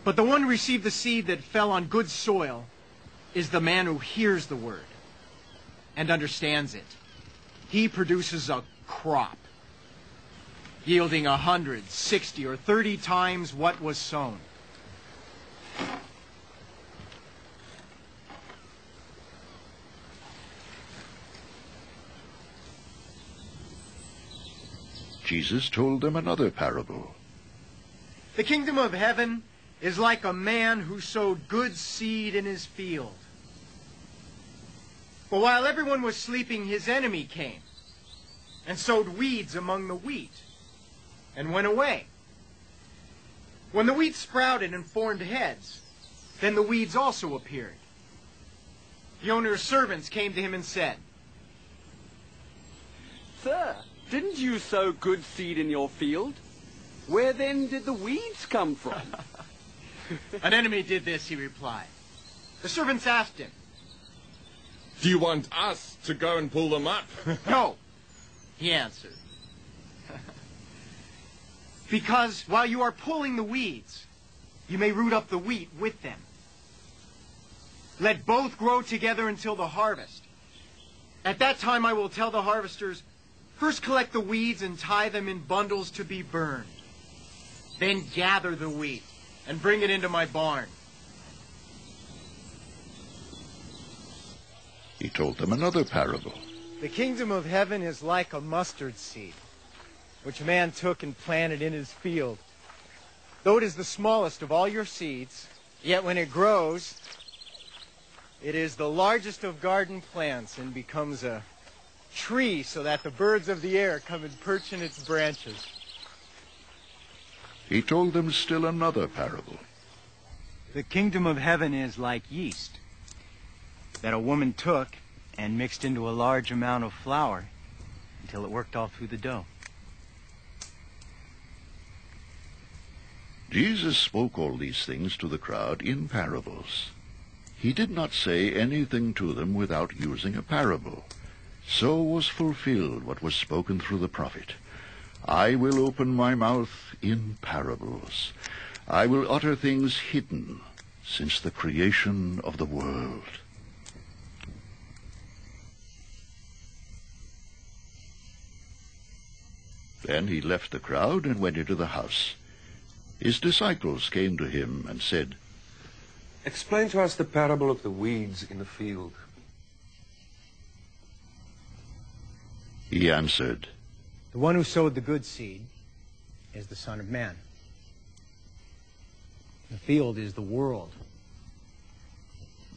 But the one who received the seed that fell on good soil is the man who hears the word and understands it. He produces a crop, yielding 100, 60, or 30 times what was sown. Jesus told them another parable. The kingdom of heaven is like a man who sowed good seed in his field. But while everyone was sleeping, his enemy came and sowed weeds among the wheat and went away. When the wheat sprouted and formed heads, then the weeds also appeared. The owner's servants came to him and said, "Sir, didn't you sow good seed in your field? Where then did the weeds come from?" "An enemy did this," he replied. The servants asked him, "Do you want us to go and pull them up?" "No," he answered. "Because while you are pulling the weeds, you may root up the wheat with them. Let both grow together until the harvest. At that time I will tell the harvesters, first collect the weeds and tie them in bundles to be burned. Then gather the wheat and bring it into my barn." He told them another parable. "The kingdom of heaven is like a mustard seed, which a man took and planted in his field. Though it is the smallest of all your seeds, yet when it grows, it is the largest of garden plants and becomes a tree so that the birds of the air come and perch in its branches." He told them still another parable. "The kingdom of heaven is like yeast that a woman took and mixed into a large amount of flour until it worked all through the dough." Jesus spoke all these things to the crowd in parables. He did not say anything to them without using a parable. So was fulfilled what was spoken through the prophet. "I will open my mouth in parables. I will utter things hidden since the creation of the world." Then he left the crowd and went into the house. His disciples came to him and said, "Explain to us the parable of the weeds in the field." He answered, "The one who sowed the good seed is the Son of Man. The field is the world,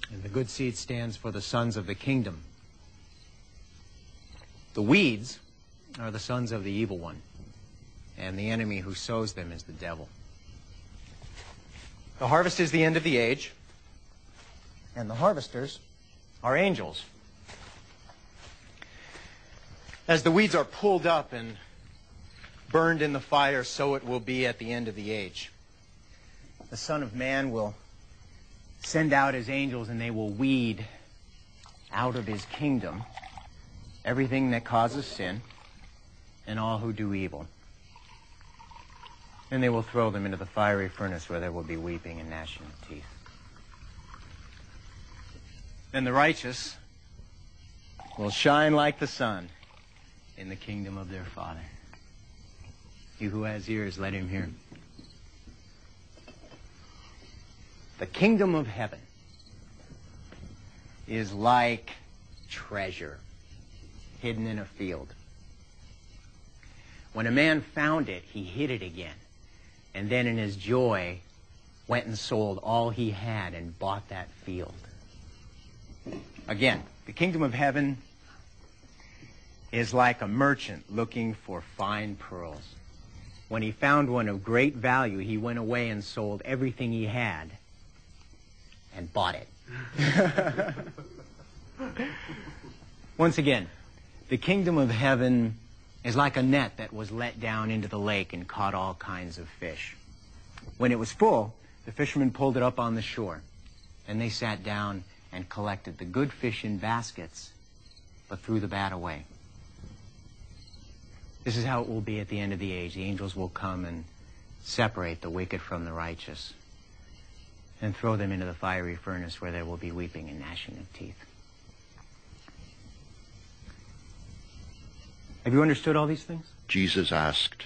and the good seed stands for the sons of the kingdom. The weeds are the sons of the evil one, and the enemy who sows them is the devil. The harvest is the end of the age, and the harvesters are angels. As the weeds are pulled up and burned in the fire, so it will be at the end of the age. The Son of Man will send out his angels, and they will weed out of his kingdom everything that causes sin and all who do evil. And they will throw them into the fiery furnace where there will be weeping and gnashing of teeth. Then the righteous will shine like the sun in the kingdom of their Father. He who has ears, let him hear." The kingdom of heaven is like treasure hidden in a field. When a man found it, he hid it again, and then in his joy went and sold all he had and bought that field. Again, the kingdom of heaven is like a merchant looking for fine pearls. When he found one of great value, he went away and sold everything he had and bought it. Once again, the kingdom of heaven is like a net that was let down into the lake and caught all kinds of fish. When it was full, the fishermen pulled it up on the shore, and they sat down and collected the good fish in baskets, but threw the bad away. This is how it will be at the end of the age. The angels will come and separate the wicked from the righteous. and throw them into the fiery furnace where there will be weeping and gnashing of teeth. Have you understood all these things? Jesus asked.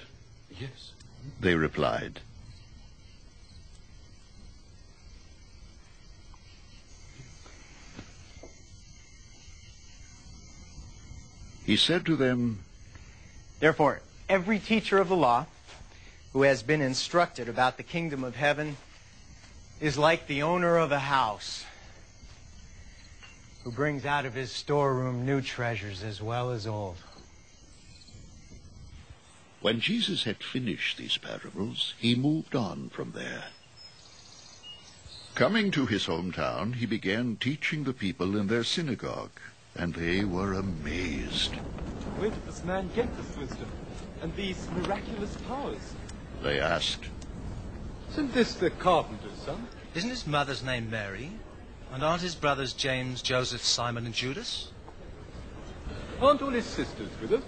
Yes. They replied. He said to them, Therefore, every teacher of the law who has been instructed about the kingdom of heaven is like the owner of a house who brings out of his storeroom new treasures as well as old. When Jesus had finished these parables, he moved on from there. Coming to his hometown, he began teaching the people in their synagogue, and they were amazed. Where did this man get this wisdom and these miraculous powers? They asked, Isn't this the carpenter's son? Isn't his mother's name Mary? And aren't his brothers James, Joseph, Simon, and Judas? Aren't all his sisters with us?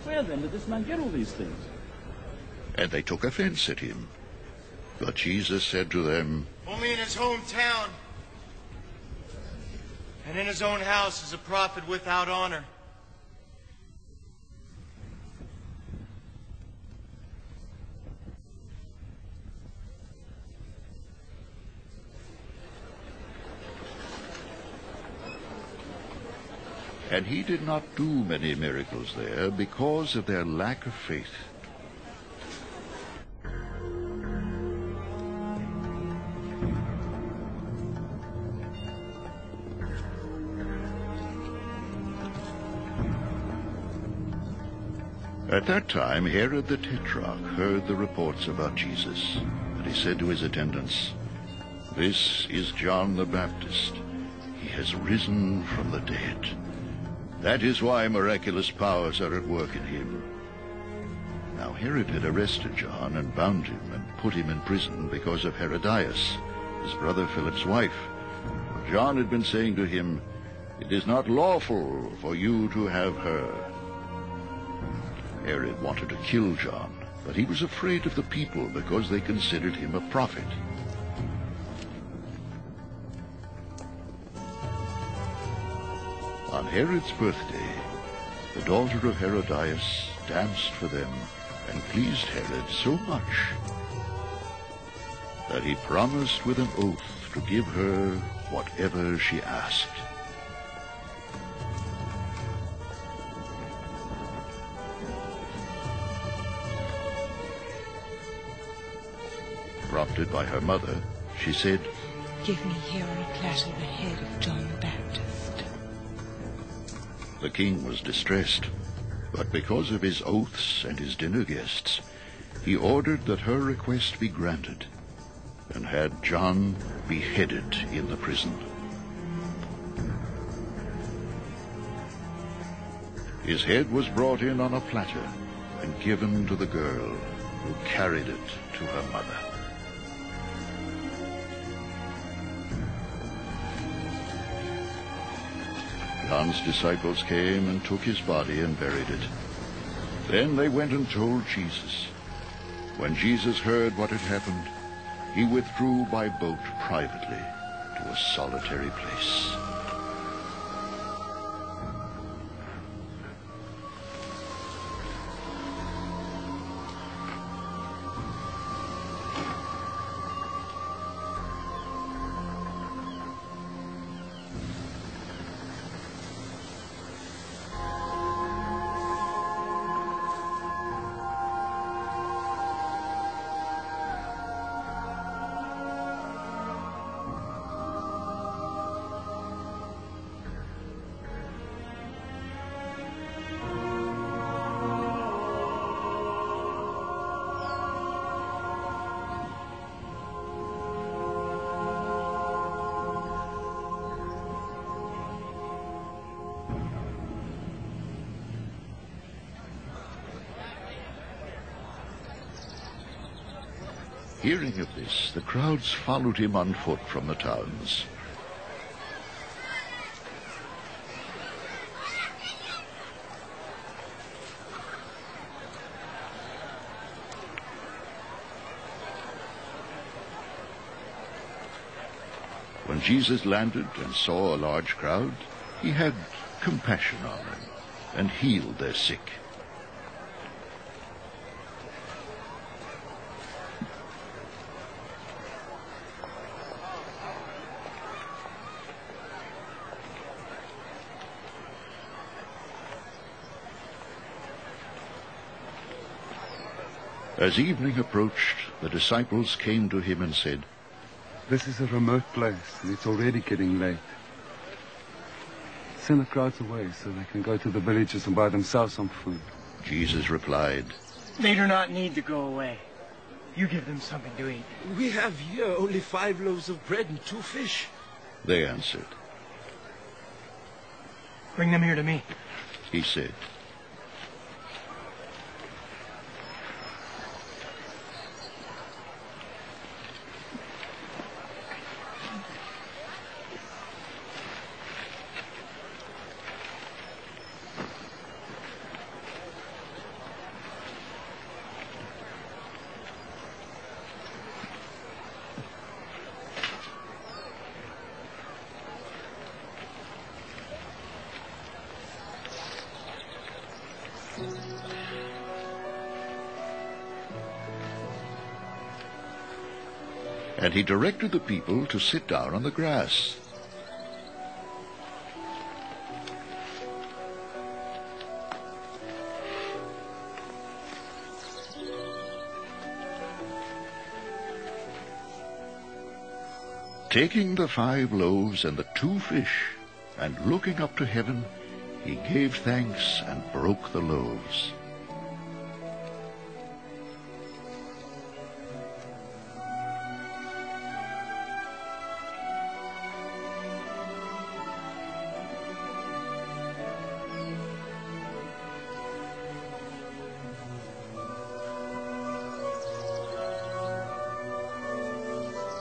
Where then did this man get all these things? and they took offense at him. But Jesus said to them, Only in his hometown and in his own house is a prophet without honor. And he did not do many miracles there because of their lack of faith. At that time, Herod the Tetrarch heard the reports about Jesus, and he said to his attendants, "This is John the Baptist. He has risen from the dead. That is why miraculous powers are at work in him." Now Herod had arrested John and bound him and put him in prison because of Herodias, his brother Philip's wife. For John had been saying to him, "It is not lawful for you to have her." Herod wanted to kill John, but he was afraid of the people because they considered him a prophet. On Herod's birthday, the daughter of Herodias danced for them and pleased Herod so much that he promised with an oath to give her whatever she asked. Prompted by her mother, she said, "Give me here on a platter the head of John the Baptist." The king was distressed, but because of his oaths and his dinner guests, he ordered that her request be granted, and had John beheaded in the prison. His head was brought in on a platter and given to the girl, who carried it to her mother. John's disciples came and took his body and buried it. Then they went and told Jesus. When Jesus heard what had happened, he withdrew by boat privately to a solitary place. Hearing of this, the crowds followed him on foot from the towns. When Jesus landed and saw a large crowd, he had compassion on them and healed their sick. As evening approached, the disciples came to him and said, "This is a remote place, and it's already getting late. Send the crowds away so they can go to the villages and buy themselves some food." Jesus replied, They do not need to go away. You give them something to eat. We have here only 5 loaves of bread and 2 fish. They answered. Bring them here to me. He said, and he directed the people to sit down on the grass. Taking the 5 loaves and the 2 fish, and looking up to heaven, he gave thanks and broke the loaves.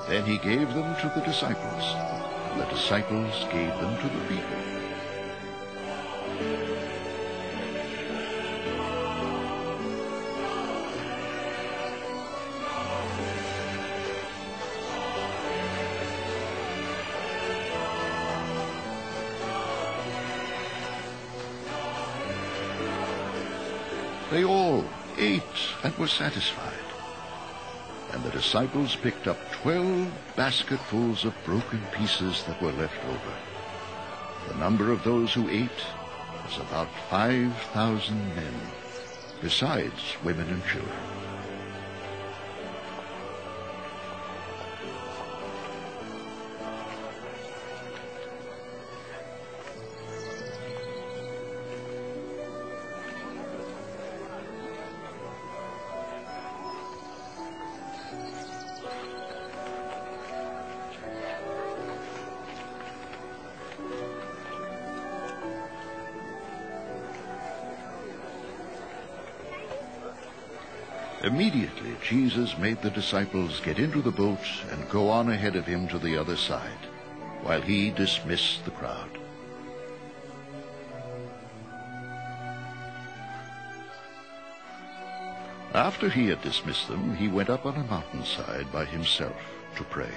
Then he gave them to the disciples, and the disciples gave them to the people. They all ate and were satisfied. And the disciples picked up 12 basketfuls of broken pieces that were left over. The number of those who ate was about 5,000 men, besides women and children. Immediately, Jesus made the disciples get into the boat and go on ahead of him to the other side, while he dismissed the crowd. After he had dismissed them, he went up on a mountainside by himself to pray.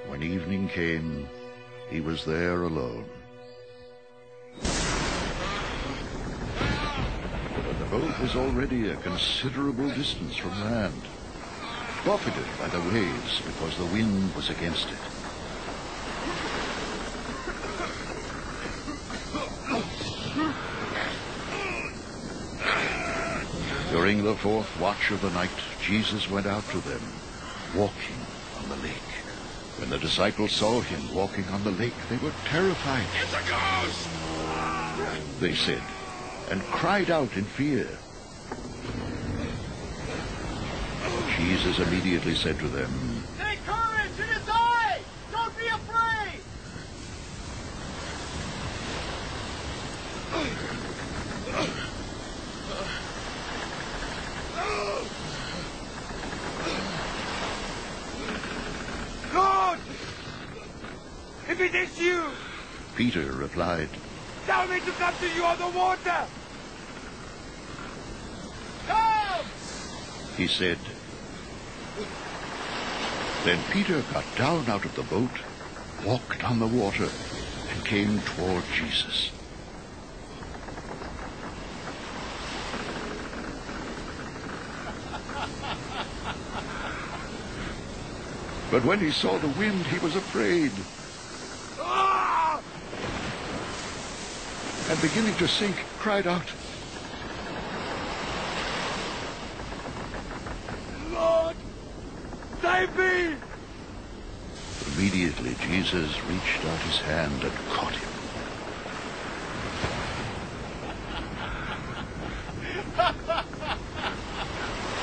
When evening came, he was there alone. But the boat was already a considerable distance from land, buffeted by the waves because the wind was against it. During the 4th watch of the night, Jesus went out to them, walking on the lake. When the disciples saw him walking on the lake, they were terrified. "It's a ghost!" they said, and cried out in fear. Jesus immediately said to them, "Take courage, it is I! Don't be afraid!" If it is you, Peter replied, tell me to come to you on the water. Come! he said. Then Peter got down out of the boat, walked on the water, and came toward Jesus. But when he saw the wind, he was afraid. Ah! And beginning to sink, cried out, Lord, save me! Immediately Jesus reached out his hand and caught him.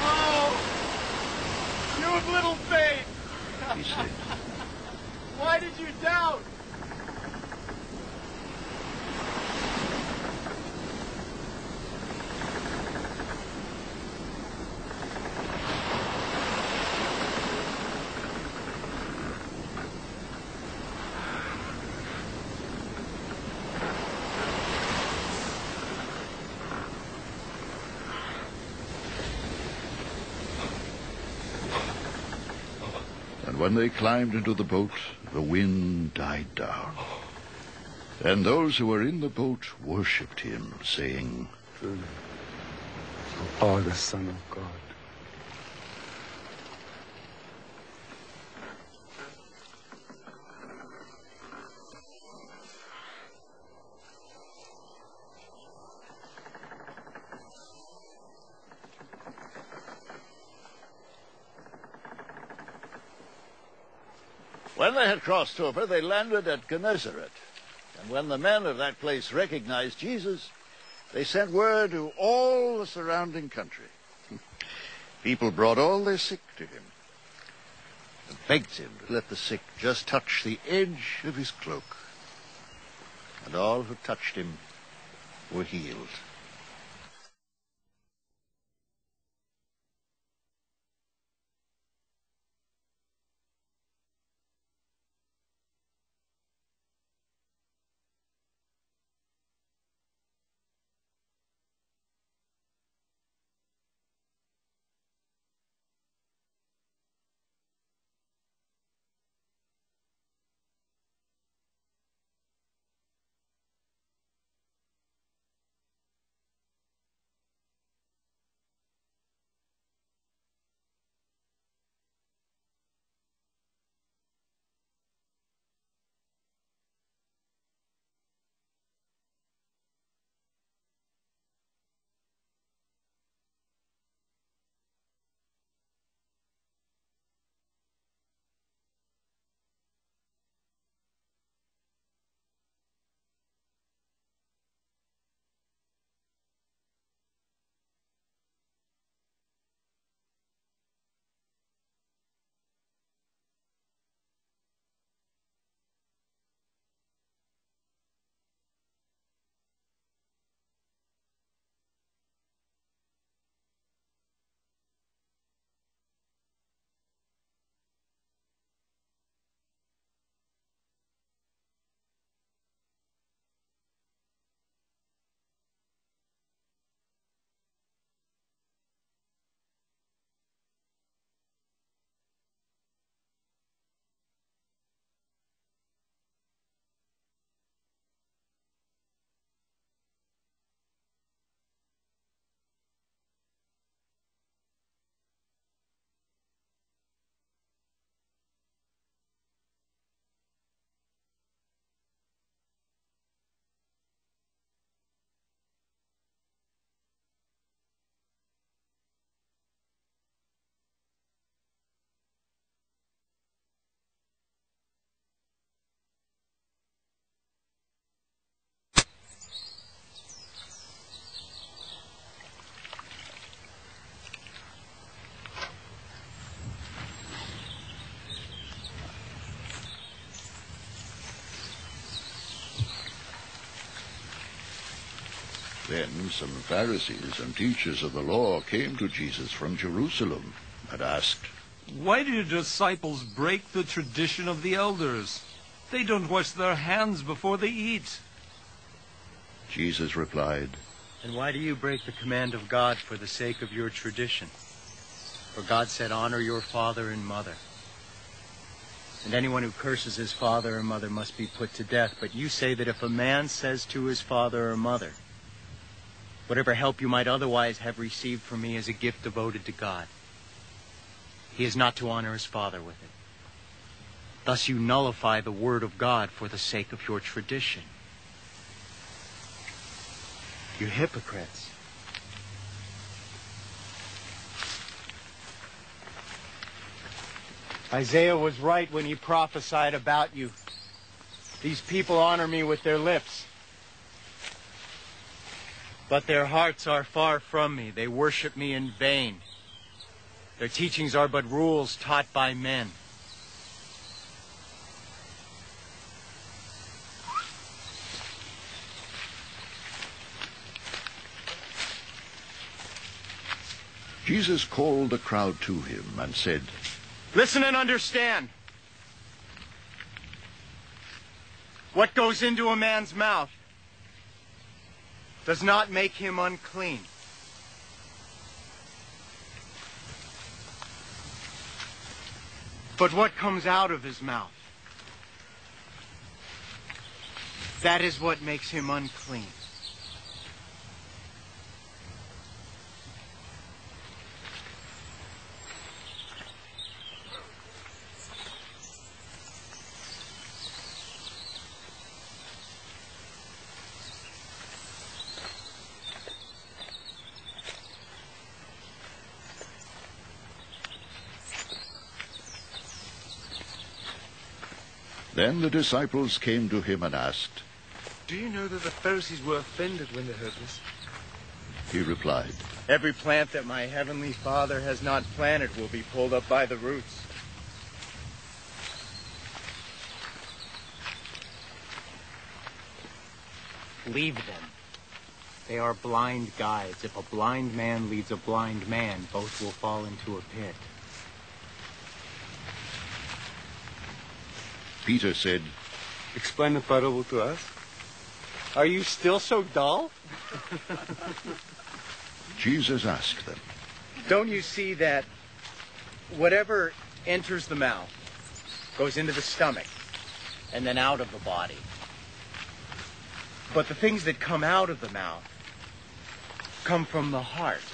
Oh, you have little faith. He said, Why did you doubt? And when they climbed into the boat, the wind died down. And those who were in the boat worshipped him, saying, You are the Son of God. When they had crossed over, they landed at Gennesaret. And when the men of that place recognized Jesus, they sent word to all the surrounding country. People brought all their sick to him and begged him to let the sick just touch the edge of his cloak. And all who touched him were healed. Then some Pharisees and teachers of the law came to Jesus from Jerusalem and asked, Why do your disciples break the tradition of the elders? They don't wash their hands before they eat. Jesus replied, "And why do you break the command of God for the sake of your tradition? For God said, 'Honor your father and mother.' And anyone who curses his father or mother must be put to death. But you say that if a man says to his father or mother, 'Whatever help you might otherwise have received from me is a gift devoted to God,' he is not to honor his father with it. Thus you nullify the word of God for the sake of your tradition. You hypocrites. Isaiah was right when he prophesied about you. These people honor me with their lips, but their hearts are far from me. They worship me in vain. Their teachings are but rules taught by men." Jesus called the crowd to him and said, "Listen and understand. What goes into a man's mouth does not make him unclean. But what comes out of his mouth, that is what makes him unclean." Then the disciples came to him and asked, "Do you know that the Pharisees were offended when they heard this?" He replied, "Every plant that my heavenly Father has not planted will be pulled up by the roots. Leave them. They are blind guides. If a blind man leads a blind man, both will fall into a pit." Peter said, "Explain the parable to us." "Are you still so dull?" Jesus asked them, "Don't you see that whatever enters the mouth goes into the stomach and then out of the body? But the things that come out of the mouth come from the heart,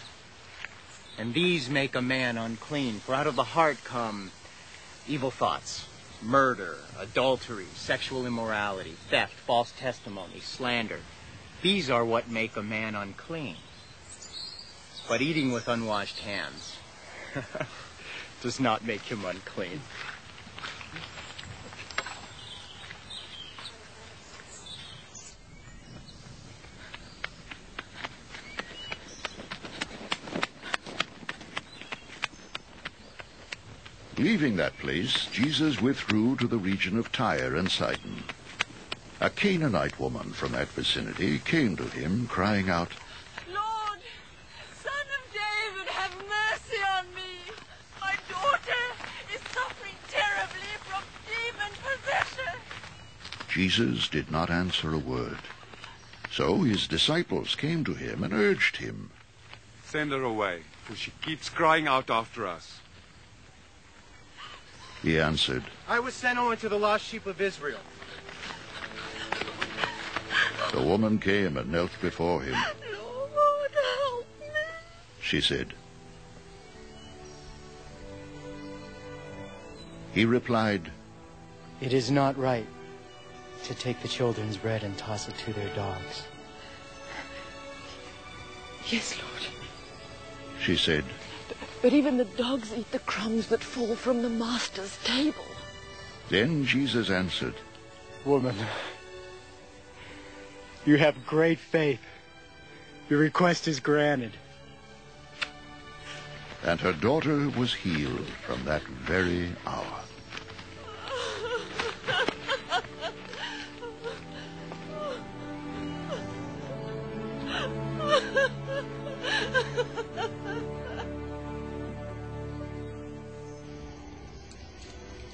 and these make a man unclean. For out of the heart come evil thoughts, murder, adultery, sexual immorality, theft, false testimony, slander. These are what make a man unclean. But eating with unwashed hands does not make him unclean." Leaving that place, Jesus withdrew to the region of Tyre and Sidon. A Canaanite woman from that vicinity came to him, crying out, "Lord, Son of David, have mercy on me. My daughter is suffering terribly from demon possession." Jesus did not answer a word. So his disciples came to him and urged him, "Send her away, for she keeps crying out after us." He answered, "I was sent only to the lost sheep of Israel." The woman came and knelt before him. "Lord, help me." She said. He replied, "It is not right to take the children's bread and toss it to their dogs." Yes, Lord. She said, But even the dogs eat the crumbs that fall from the master's table. Then Jesus answered, "Woman, you have great faith. Your request is granted." And her daughter was healed from that very hour.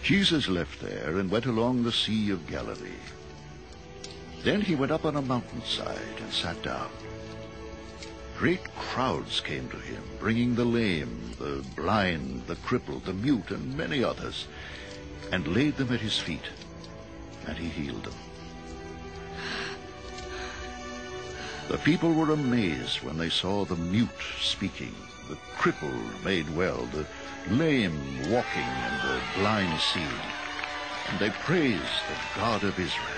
Jesus left there and went along the Sea of Galilee. Then he went up on a mountainside and sat down. Great crowds came to him, bringing the lame, the blind, the crippled, the mute, and many others, and laid them at his feet, and he healed them. The people were amazed when they saw the mute speaking, the crippled made well, the lame walking, and the blind seeing, and they praised the God of Israel.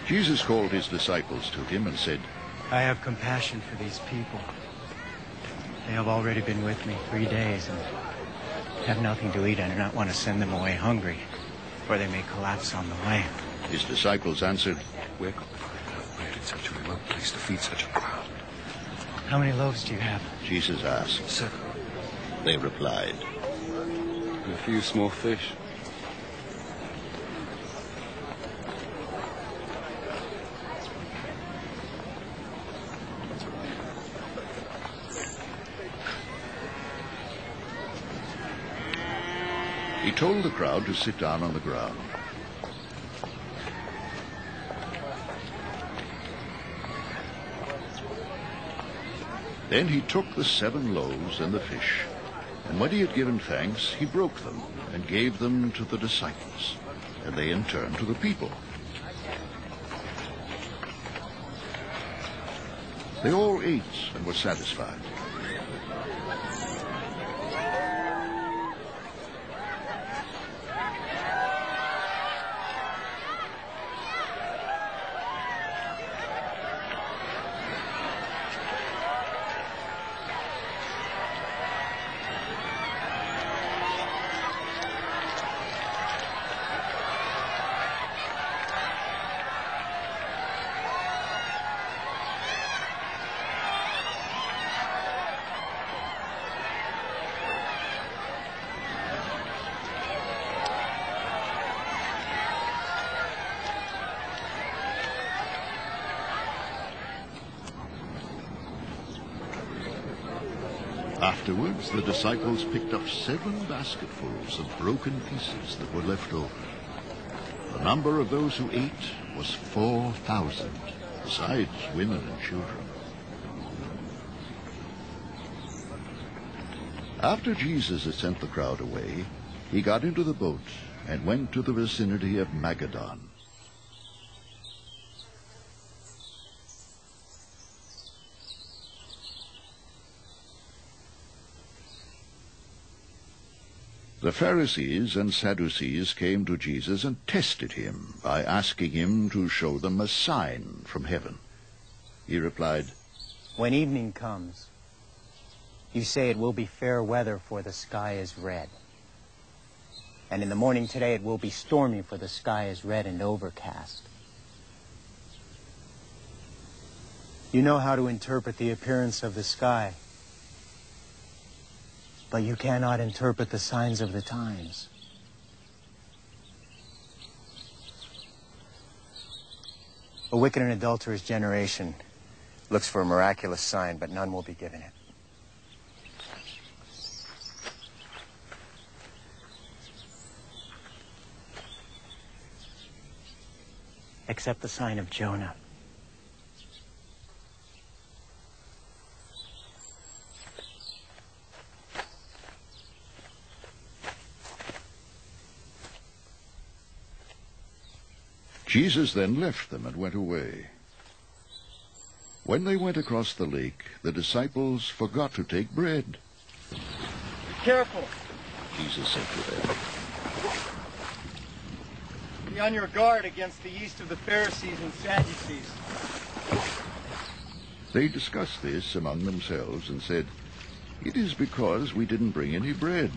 Jesus called his disciples to him and said, I have compassion for these people. They have already been with me 3 days and have nothing to eat. I do not want to send them away hungry, for they may collapse on the way. His disciples answered, Where could we find enough bread in such a remote place to feed such a crowd? How many loaves do you have? Jesus asked. 7. They replied, And a few small fish. He told the crowd to sit down on the ground. Then he took the 7 loaves and the fish, and when he had given thanks, he broke them and gave them to the disciples, and they in turn to the people. They all ate and were satisfied. Afterwards, the disciples picked up 7 basketfuls of broken pieces that were left over. The number of those who ate was 4,000, besides women and children. After Jesus had sent the crowd away, he got into the boat and went to the vicinity of Magadan. The Pharisees and Sadducees came to Jesus and tested him by asking him to show them a sign from heaven. He replied, When evening comes, you say it will be fair weather, for the sky is red. And in the morning today it will be stormy, for the sky is red and overcast. You know how to interpret the appearance of the sky, but you cannot interpret the signs of the times. A wicked and adulterous generation looks for a miraculous sign, but none will be given it. Except the sign of Jonah. Jesus then left them and went away. When they went across the lake, the disciples forgot to take bread. Be careful. Jesus said to them, Be on your guard against the yeast of the Pharisees and Sadducees. They discussed this among themselves and said, "It is because we didn't bring any bread."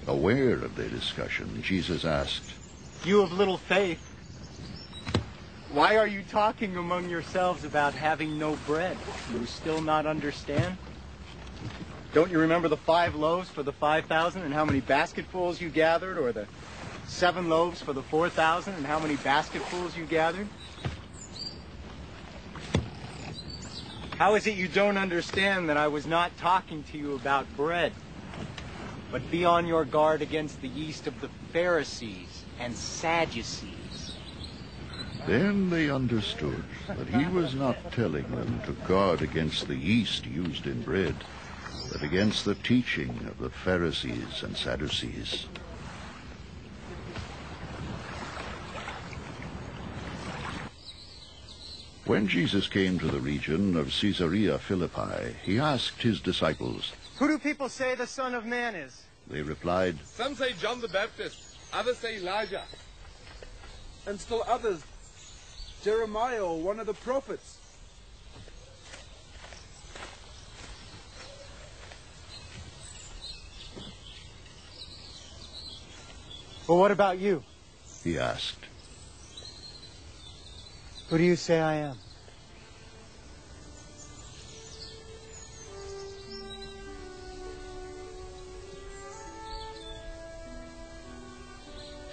Aware of their discussion, Jesus asked, "You of little faith, why are you talking among yourselves about having no bread? Do you still not understand? Don't you remember the 5 loaves for the 5,000 and how many basketfuls you gathered, or the 7 loaves for the 4,000 and how many basketfuls you gathered? How is it you don't understand that I was not talking to you about bread? But be on your guard against the yeast of the Pharisees and Sadducees." Then they understood that he was not telling them to guard against the yeast used in bread, but against the teaching of the Pharisees and Sadducees. When Jesus came to the region of Caesarea Philippi, he asked his disciples, "Who do people say the Son of Man is?" They replied, "Some say John the Baptist, others say Elijah, and still others, Jeremiah or one of the prophets." "Well, what about you?" he asked. "Who do you say I am?"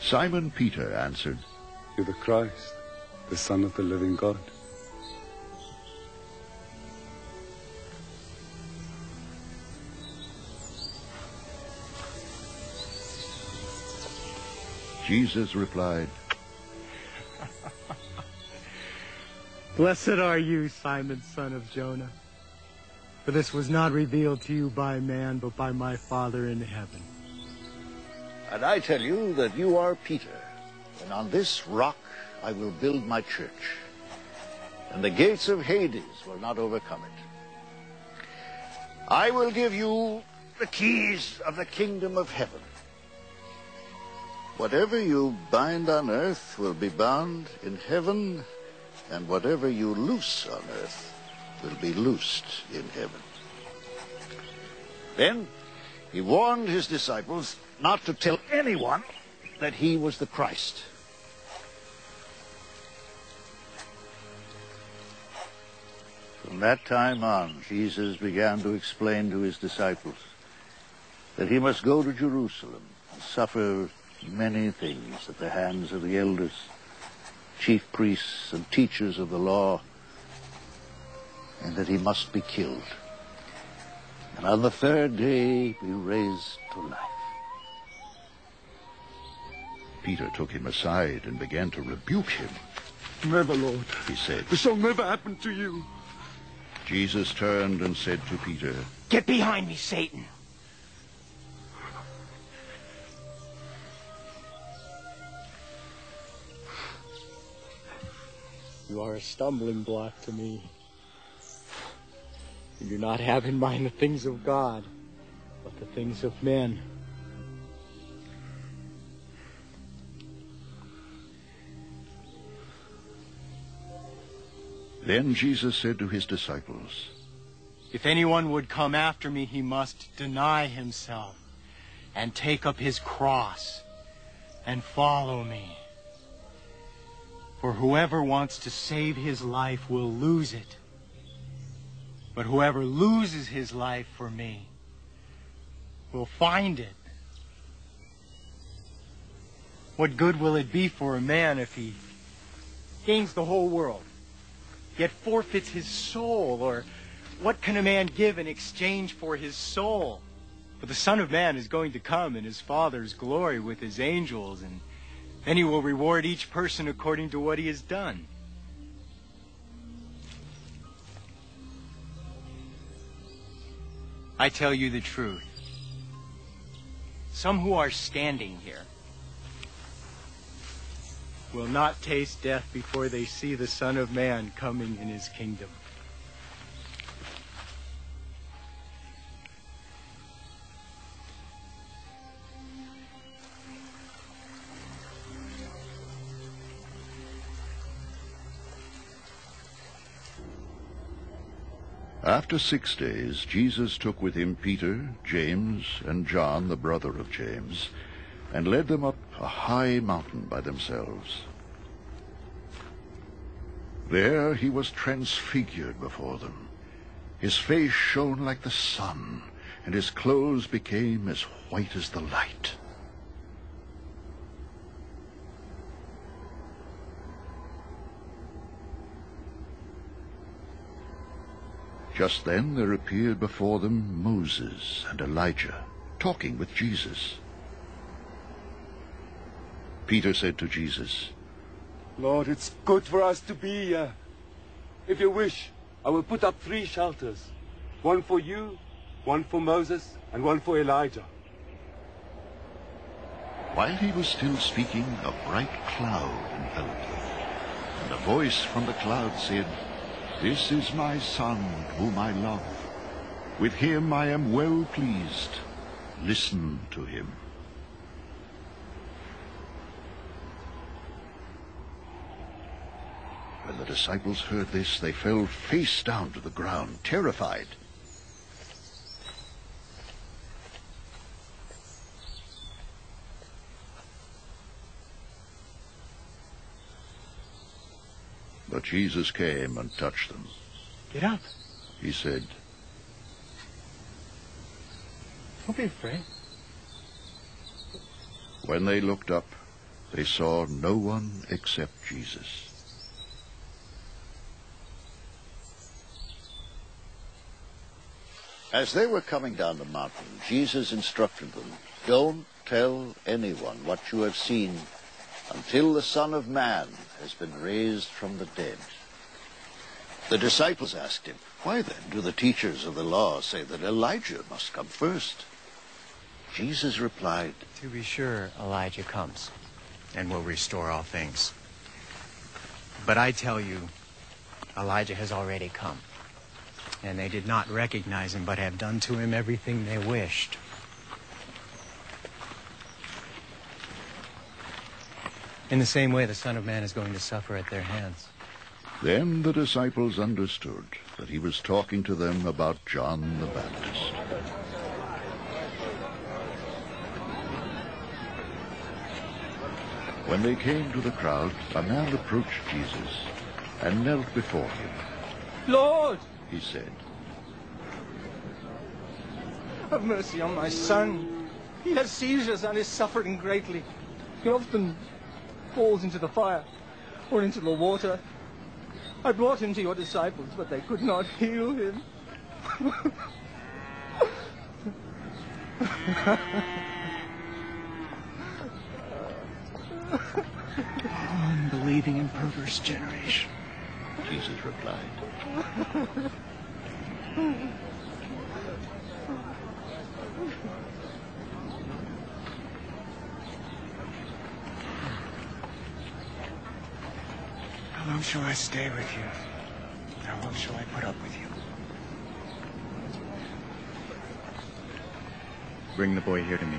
Simon Peter answered, "You're the Christ, the Son of the living God." Jesus replied, "Blessed are you, Simon, son of Jonah, for this was not revealed to you by man, but by my Father in heaven. And I tell you that you are Peter, and on this rock I will build my church, and the gates of Hades will not overcome it. I will give you the keys of the kingdom of heaven. Whatever you bind on earth will be bound in heaven, and whatever you loose on earth will be loosed in heaven." Then he warned his disciples not to tell anyone that he was the Christ. From that time on, Jesus began to explain to his disciples that he must go to Jerusalem and suffer many things at the hands of the elders, chief priests, and teachers of the law, and that he must be killed, and on the 3rd day be raised to life. Peter took him aside and began to rebuke him. "Never, Lord," he said. "This shall never happen to you." Jesus turned and said to Peter, "Get behind me, Satan. You are a stumbling block to me. You do not have in mind the things of God, but the things of men." Then Jesus said to his disciples, "If anyone would come after me, he must deny himself and take up his cross and follow me. For whoever wants to save his life will lose it. But whoever loses his life for me will find it. What good will it be for a man if he gains the whole world, yet forfeits his soul? Or what can a man give in exchange for his soul? For the Son of Man is going to come in his Father's glory with his angels, and then he will reward each person according to what he has done. I tell you the truth. Some who are standing here will not taste death before they see the Son of Man coming in his kingdom." After 6 days, Jesus took with him Peter, James, and John, the brother of James, and led them up a high mountain by themselves. There he was transfigured before them. His face shone like the sun, and his clothes became as white as the light. Just then there appeared before them Moses and Elijah, talking with Jesus. Peter said to Jesus, Lord, it's good for us to be here. If you wish, I will put up 3 shelters. One for you, one for Moses, and one for Elijah. While he was still speaking, a bright cloud enveloped them, and a voice from the cloud said, This is my Son, whom I love. With him I am well pleased. Listen to him. When the disciples heard this, they fell face down to the ground, terrified. But Jesus came and touched them. Get up. He said, Don't be afraid. When they looked up, they saw no one except Jesus. As they were coming down the mountain, Jesus instructed them, Don't tell anyone what you have seen until the Son of Man has been raised from the dead. The disciples asked him, Why then do the teachers of the law say that Elijah must come first? Jesus replied, To be sure, Elijah comes and will restore all things. But I tell you, Elijah has already come, and they did not recognize him, but have done to him everything they wished. In the same way, the Son of Man is going to suffer at their hands. Then the disciples understood that he was talking to them about John the Baptist. When they came to the crowd, a man approached Jesus and knelt before him. Lord, he said, have mercy on my son. He has seizures and is suffering greatly. He often falls into the fire or into the water. I brought him to your disciples, but they could not heal him. Unbelieving and perverse generation, Jesus replied. How long shall I stay with you? How long shall I put up with you? Bring the boy here to me.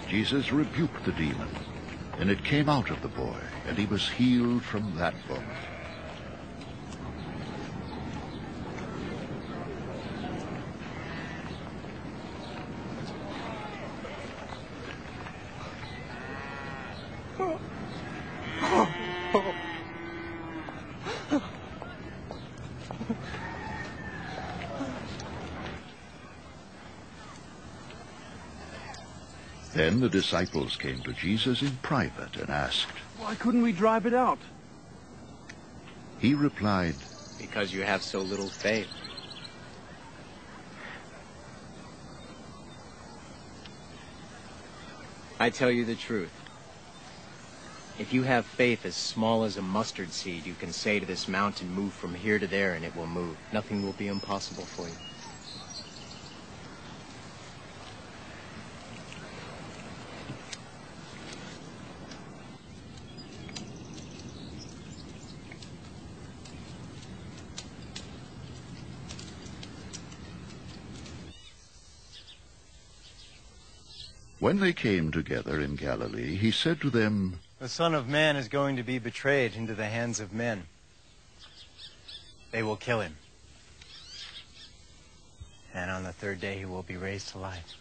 Jesus rebuked the demon, and it came out of the boy, and he was healed from that moment. Then the disciples came to Jesus in private and asked, Why couldn't we drive it out? He replied, Because you have so little faith. I tell you the truth. If you have faith as small as a mustard seed, you can say to this mountain, move from here to there, and it will move. Nothing will be impossible for you. When they came together in Galilee, he said to them, The Son of Man is going to be betrayed into the hands of men. They will kill him. And on the third day he will be raised to life.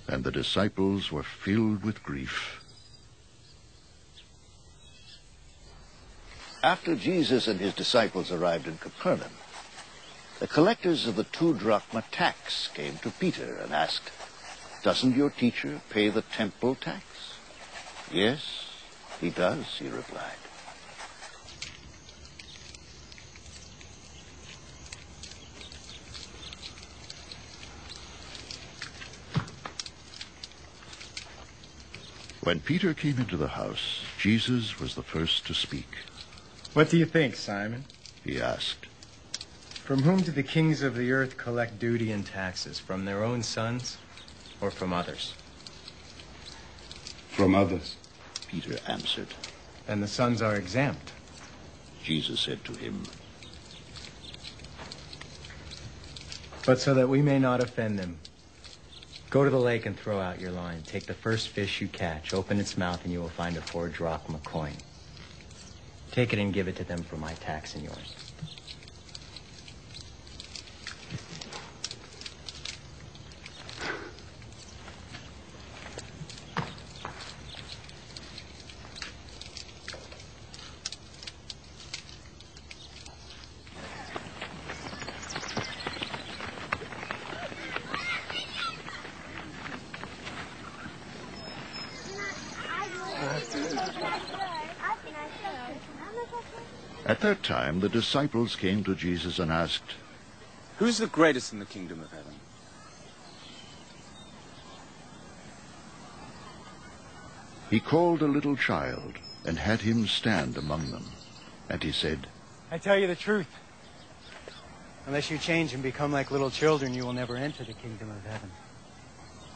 And the disciples were filled with grief. After Jesus and his disciples arrived in Capernaum, the collectors of the 2 drachma tax came to Peter and asked, Doesn't your teacher pay the temple tax? Yes, he does, he replied. When Peter came into the house, Jesus was the first to speak. What do you think, Simon? He asked. From whom do the kings of the earth collect duty and taxes? From their own sons or from others? From others, Peter answered. Then the sons are exempt. Jesus said to him, But so that we may not offend them, go to the lake and throw out your line. Take the first fish you catch, open its mouth, and you will find a 4 drachma coin. Take it and give it to them for my tax and yours. At that time, the disciples came to Jesus and asked, Who's the greatest in the kingdom of heaven? He called a little child and had him stand among them. And he said, I tell you the truth. Unless you change and become like little children, you will never enter the kingdom of heaven.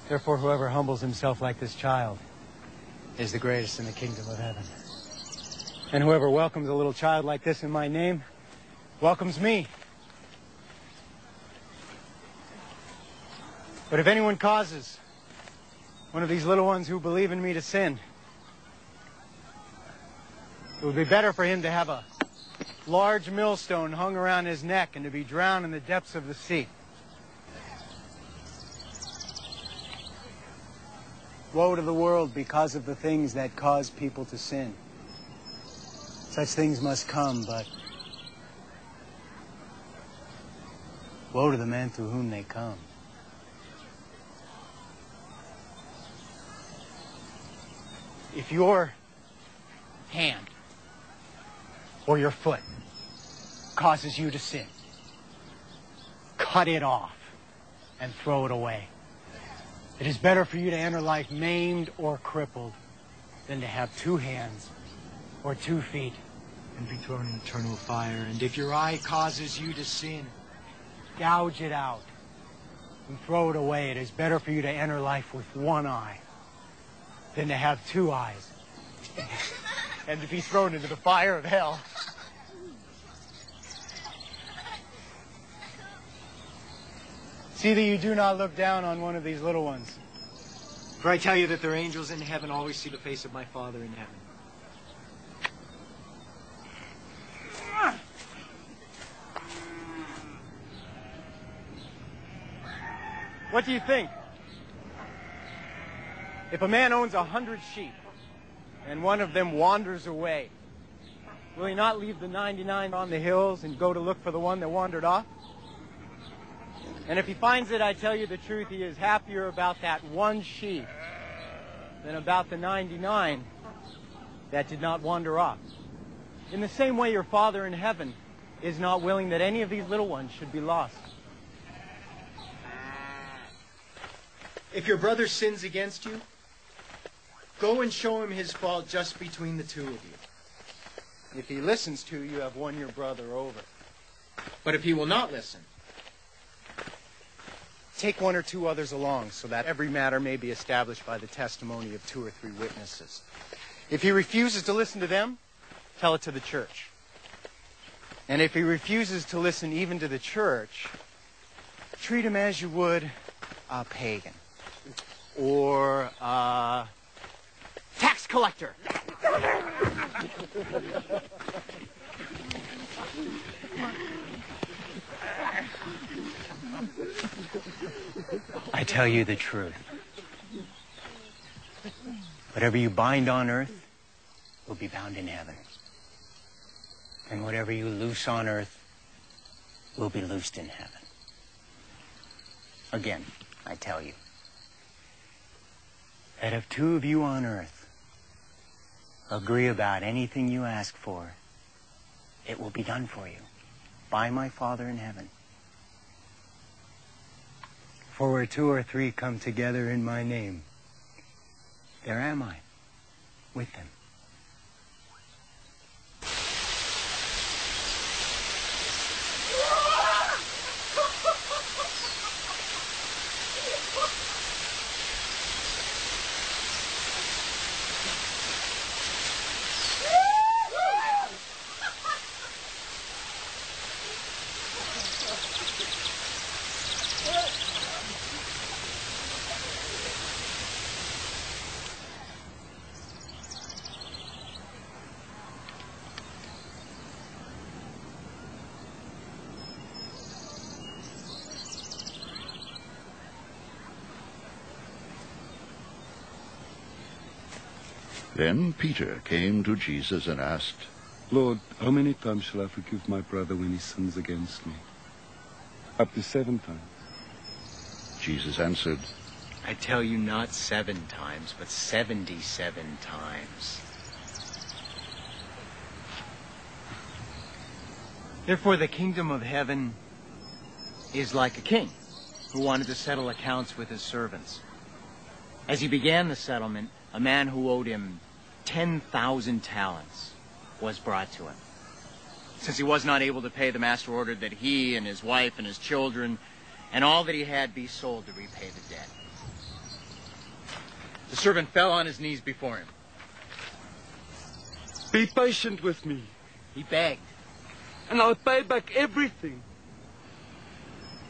Therefore, whoever humbles himself like this child is the greatest in the kingdom of heaven. And whoever welcomes a little child like this in my name welcomes me. But if anyone causes one of these little ones who believe in me to sin, it would be better for him to have a large millstone hung around his neck and to be drowned in the depths of the sea. Woe to the world because of the things that cause people to sin. Such things must come, but woe to the man through whom they come. If your hand or your foot causes you to sin, cut it off and throw it away. It is better for you to enter life maimed or crippled than to have 2 hands or 2 feet and be thrown in eternal fire. And if your eye causes you to sin, gouge it out and throw it away. It is better for you to enter life with 1 eye than to have 2 eyes and to be thrown into the fire of hell. See that you do not look down on one of these little ones. For I tell you that their angels in heaven always see the face of my Father in heaven. What do you think? If a man owns 100 sheep and one of them wanders away, will he not leave the 99 on the hills and go to look for the one that wandered off? And if he finds it, I tell you the truth, he is happier about that 1 sheep than about the 99 that did not wander off. In the same way, your Father in heaven is not willing that any of these little ones should be lost. If your brother sins against you, go and show him his fault just between the two of you. If he listens to you, you have won your brother over. But if he will not listen, take one or two others along, so that every matter may be established by the testimony of 2 or 3 witnesses. If he refuses to listen to them, tell it to the church. And if he refuses to listen even to the church, treat him as you would a pagan or a tax collector. I tell you the truth. Whatever you bind on earth will be bound in heaven. And whatever you loose on earth will be loosed in heaven. Again, I tell you, that if 2 of you on earth agree about anything you ask for, it will be done for you by my Father in heaven. For where 2 or 3 come together in my name, there am I with them. Then Peter came to Jesus and asked, Lord, how many times shall I forgive my brother when he sins against me? Up to 7 times. Jesus answered, I tell you not 7 times, but 77 times. Therefore, the kingdom of heaven is like a king who wanted to settle accounts with his servants. As he began the settlement, a man who owed him 10,000 talents was brought to him. Since he was not able to pay, the master ordered that he and his wife and his children and all that he had be sold to repay the debt. The servant fell on his knees before him. Be patient with me. He begged. And I'll pay back everything.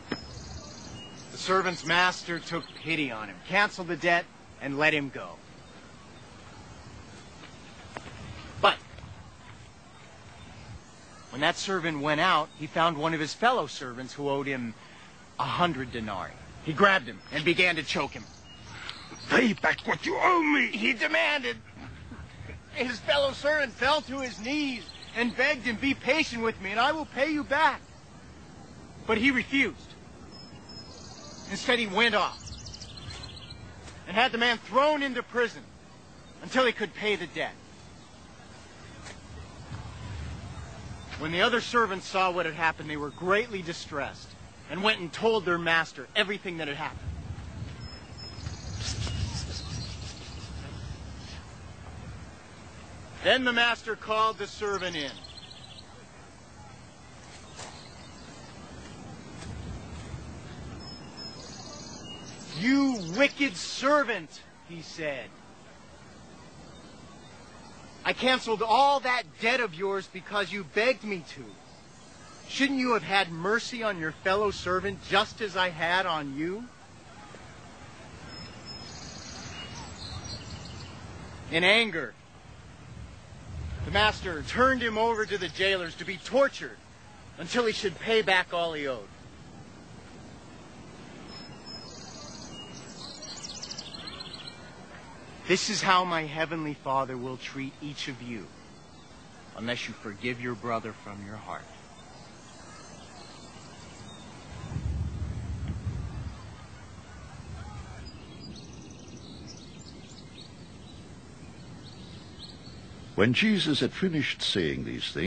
The servant's master took pity on him, canceled the debt, and let him go. But when that servant went out, he found one of his fellow servants who owed him 100 denarii. He grabbed him and began to choke him. Pay back what you owe me, he demanded. His fellow servant fell to his knees and begged him, be patient with me and I will pay you back. But he refused. Instead, he went off and had the man thrown into prison until he could pay the debt. When the other servants saw what had happened, they were greatly distressed and went and told their master everything that had happened. Then the master called the servant in. You wicked servant, he said. I canceled all that debt of yours because you begged me to. Shouldn't you have had mercy on your fellow servant just as I had on you? In anger, the master turned him over to the jailers to be tortured until he should pay back all he owed. This is how my heavenly Father will treat each of you, unless you forgive your brother from your heart. When Jesus had finished saying these things,